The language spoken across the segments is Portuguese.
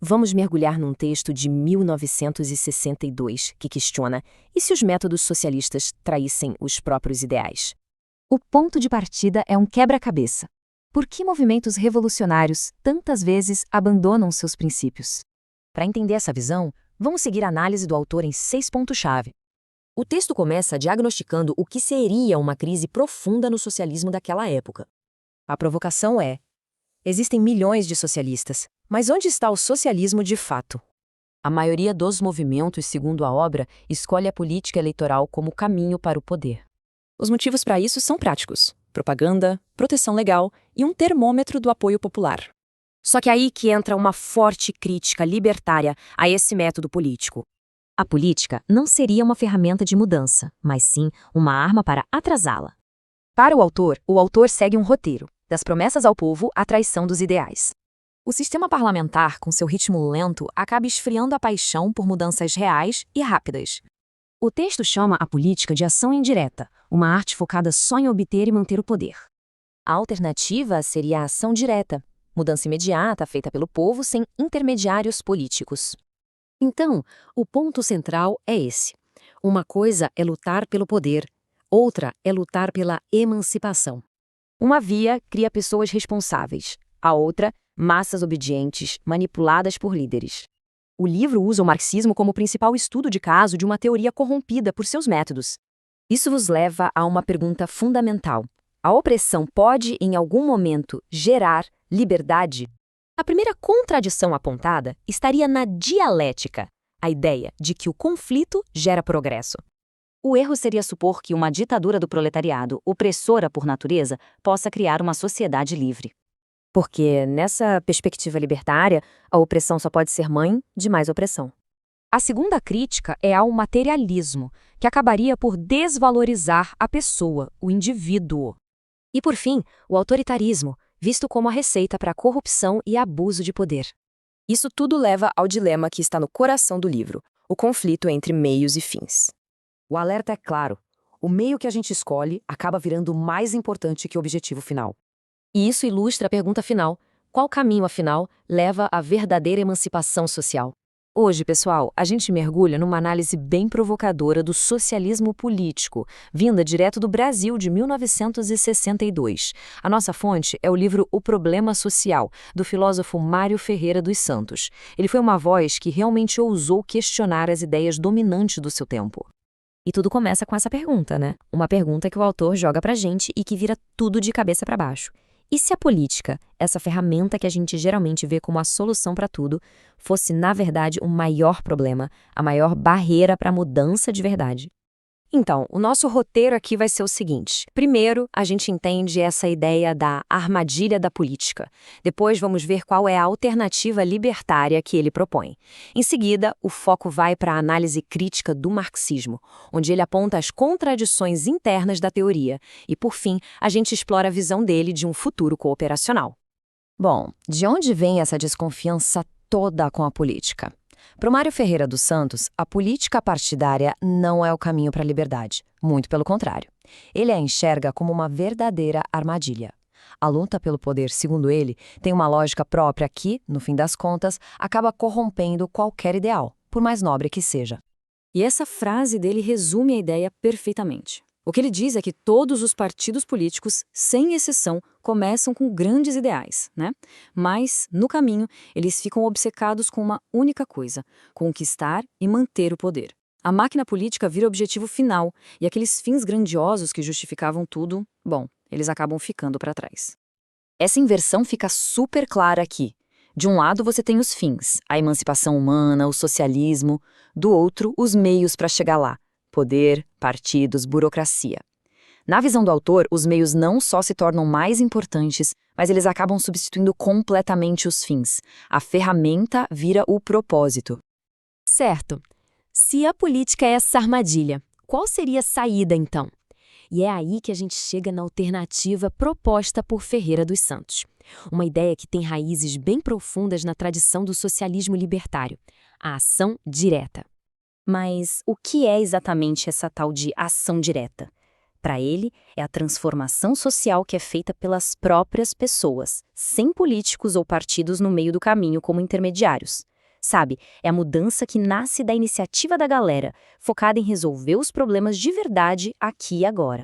Vamos mergulhar num texto de 1962 que questiona: e se os métodos socialistas traíssem os próprios ideais? O ponto de partida é um quebra-cabeça. Por que movimentos revolucionários tantas vezes abandonam seus princípios? Para entender essa visão, vamos seguir a análise do autor em 6 pontos-chave. O texto começa diagnosticando o que seria uma crise profunda no socialismo daquela época. A provocação é: existem milhões de socialistas, mas onde está o socialismo de fato? A maioria dos movimentos, segundo a obra, escolhe a política eleitoral como caminho para o poder. Os motivos para isso são práticos: propaganda, proteção legal e um termômetro do apoio popular. Só que é aí que entra uma forte crítica libertária a esse método político. A política não seria uma ferramenta de mudança, mas sim uma arma para atrasá-la. Para o autor segue um roteiro: das promessas ao povo à traição dos ideais. O sistema parlamentar, com seu ritmo lento, acaba esfriando a paixão por mudanças reais e rápidas. O texto chama a política de ação indireta, uma arte focada só em obter e manter o poder. A alternativa seria a ação direta, mudança imediata feita pelo povo sem intermediários políticos. Então, o ponto central é esse: uma coisa é lutar pelo poder, outra é lutar pela emancipação. Uma via cria pessoas responsáveis, a outra, massas obedientes, manipuladas por líderes. O livro usa o marxismo como principal estudo de caso de uma teoria corrompida por seus métodos. Isso vos leva a uma pergunta fundamental: a opressão pode, em algum momento, gerar liberdade? A primeira contradição apontada estaria na dialética, a ideia de que o conflito gera progresso. O erro seria supor que uma ditadura do proletariado, opressora por natureza, possa criar uma sociedade livre. Porque, nessa perspectiva libertária, a opressão só pode ser mãe de mais opressão. A segunda crítica é ao materialismo, que acabaria por desvalorizar a pessoa, o indivíduo. E, por fim, o autoritarismo, visto como a receita para a corrupção e abuso de poder. Isso tudo leva ao dilema que está no coração do livro: o conflito entre meios e fins. O alerta é claro: o meio que a gente escolhe acaba virando mais importante que o objetivo final. E isso ilustra a pergunta final: qual caminho, afinal, leva à verdadeira emancipação social? Hoje, pessoal, a gente mergulha numa análise bem provocadora do socialismo político, vinda direto do Brasil de 1962. A nossa fonte é o livro O Problema Social, do filósofo Mário Ferreira dos Santos. Ele foi uma voz que realmente ousou questionar as ideias dominantes do seu tempo. E tudo começa com essa pergunta, né? Uma pergunta que o autor joga pra gente e que vira tudo de cabeça para baixo. E se a política, essa ferramenta que a gente geralmente vê como a solução para tudo, fosse, na verdade, o maior problema, a maior barreira para a mudança de verdade? Então, o nosso roteiro aqui vai ser o seguinte. Primeiro, a gente entende essa ideia da armadilha da política. Depois, vamos ver qual é a alternativa libertária que ele propõe. Em seguida, o foco vai para a análise crítica do marxismo, onde ele aponta as contradições internas da teoria. E, por fim, a gente explora a visão dele de um futuro cooperacional. Bom, de onde vem essa desconfiança toda com a política? Para o Mário Ferreira dos Santos, a política partidária não é o caminho para a liberdade. Muito pelo contrário. Ele a enxerga como uma verdadeira armadilha. A luta pelo poder, segundo ele, tem uma lógica própria que, no fim das contas, acaba corrompendo qualquer ideal, por mais nobre que seja. E essa frase dele resume a ideia perfeitamente. O que ele diz é que todos os partidos políticos, sem exceção, começam com grandes ideais, né? Mas, no caminho, eles ficam obcecados com uma única coisa: conquistar e manter o poder. A máquina política vira o objetivo final, e aqueles fins grandiosos que justificavam tudo, bom, eles acabam ficando para trás. Essa inversão fica super clara aqui. De um lado você tem os fins, a emancipação humana, o socialismo; do outro, os meios para chegar lá: poder, partidos, burocracia. Na visão do autor, os meios não só se tornam mais importantes, mas eles acabam substituindo completamente os fins. A ferramenta vira o propósito. Certo. Se a política é essa armadilha, qual seria a saída, então? E é aí que a gente chega na alternativa proposta por Ferreira dos Santos. Uma ideia que tem raízes bem profundas na tradição do socialismo libertário: a ação direta. Mas o que é exatamente essa tal de ação direta? Para ele, é a transformação social que é feita pelas próprias pessoas, sem políticos ou partidos no meio do caminho como intermediários. Sabe, é a mudança que nasce da iniciativa da galera, focada em resolver os problemas de verdade aqui e agora.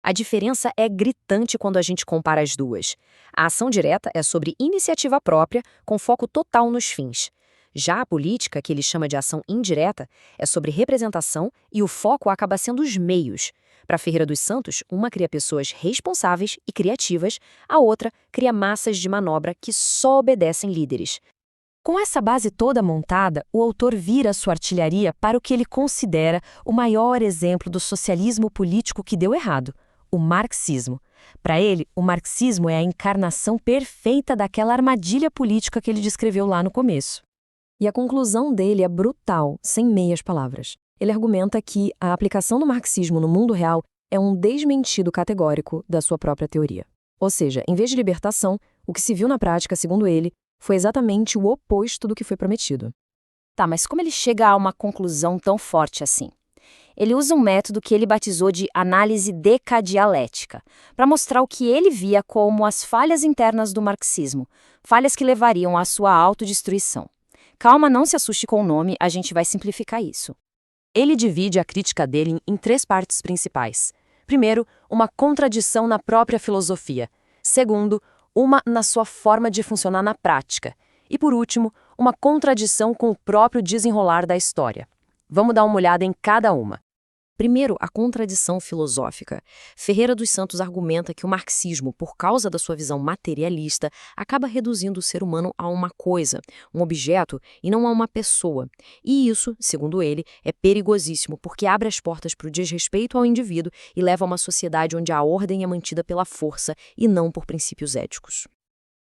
A diferença é gritante quando a gente compara as duas. A ação direta é sobre iniciativa própria, com foco total nos fins. Já a política, que ele chama de ação indireta, é sobre representação e o foco acaba sendo os meios. Para Ferreira dos Santos, uma cria pessoas responsáveis e criativas, a outra cria massas de manobra que só obedecem líderes. Com essa base toda montada, o autor vira sua artilharia para o que ele considera o maior exemplo do socialismo político que deu errado: o marxismo. Para ele, o marxismo é a encarnação perfeita daquela armadilha política que ele descreveu lá no começo. E a conclusão dele é brutal, sem meias palavras. Ele argumenta que a aplicação do marxismo no mundo real é um desmentido categórico da sua própria teoria. Ou seja, em vez de libertação, o que se viu na prática, segundo ele, foi exatamente o oposto do que foi prometido. Tá, mas como ele chega a uma conclusão tão forte assim? Ele usa um método que ele batizou de análise decadialética, para mostrar o que ele via como as falhas internas do marxismo, falhas que levariam à sua autodestruição. Calma, não se assuste com o nome, a gente vai simplificar isso. Ele divide a crítica dele em três partes principais. Primeiro, uma contradição na própria filosofia. Segundo, uma na sua forma de funcionar na prática. E por último, uma contradição com o próprio desenrolar da história. Vamos dar uma olhada em cada uma. Primeiro, a contradição filosófica. Ferreira dos Santos argumenta que o marxismo, por causa da sua visão materialista, acaba reduzindo o ser humano a uma coisa, um objeto, e não a uma pessoa. E isso, segundo ele, é perigosíssimo, porque abre as portas para o desrespeito ao indivíduo e leva a uma sociedade onde a ordem é mantida pela força e não por princípios éticos.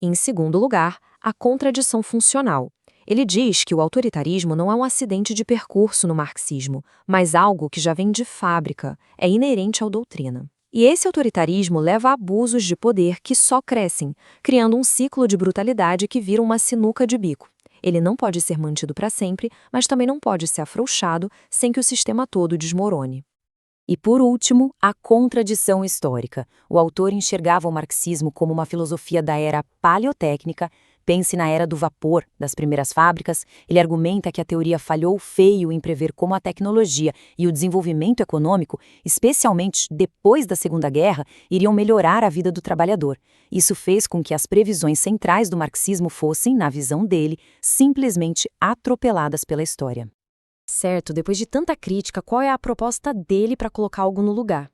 Em segundo lugar, a contradição funcional. Ele diz que o autoritarismo não é um acidente de percurso no marxismo, mas algo que já vem de fábrica, é inerente à doutrina. E esse autoritarismo leva a abusos de poder que só crescem, criando um ciclo de brutalidade que vira uma sinuca de bico. Ele não pode ser mantido para sempre, mas também não pode ser afrouxado sem que o sistema todo desmorone. E por último, a contradição histórica. O autor enxergava o marxismo como uma filosofia da era paleotécnica. Pense na era do vapor, das primeiras fábricas. Ele argumenta que a teoria falhou feio em prever como a tecnologia e o desenvolvimento econômico, especialmente depois da Segunda Guerra, iriam melhorar a vida do trabalhador. Isso fez com que as previsões centrais do marxismo fossem, na visão dele, simplesmente atropeladas pela história. Certo, depois de tanta crítica, qual é a proposta dele para colocar algo no lugar?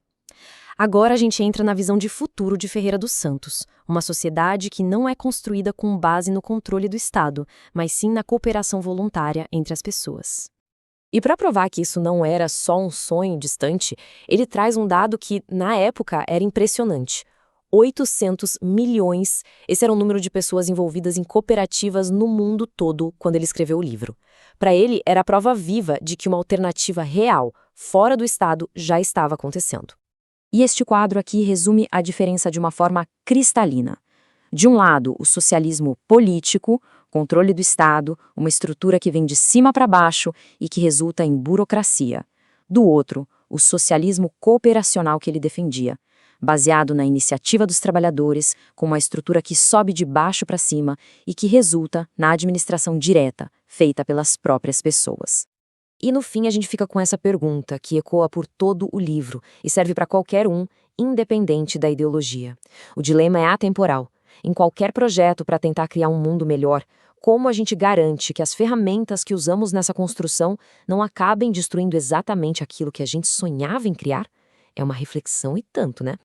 Agora a gente entra na visão de futuro de Ferreira dos Santos, uma sociedade que não é construída com base no controle do Estado, mas sim na cooperação voluntária entre as pessoas. E para provar que isso não era só um sonho distante, ele traz um dado que, na época, era impressionante. 800 milhões, esse era o número de pessoas envolvidas em cooperativas no mundo todo quando ele escreveu o livro. Para ele, era a prova viva de que uma alternativa real, fora do Estado, já estava acontecendo. E este quadro aqui resume a diferença de uma forma cristalina. De um lado, o socialismo político, controle do Estado, uma estrutura que vem de cima para baixo e que resulta em burocracia. Do outro, o socialismo cooperacional que ele defendia, baseado na iniciativa dos trabalhadores, com uma estrutura que sobe de baixo para cima e que resulta na administração direta, feita pelas próprias pessoas. E no fim a gente fica com essa pergunta que ecoa por todo o livro e serve para qualquer um, independente da ideologia. O dilema é atemporal. Em qualquer projeto para tentar criar um mundo melhor, como a gente garante que as ferramentas que usamos nessa construção não acabem destruindo exatamente aquilo que a gente sonhava em criar? É uma reflexão e tanto, né?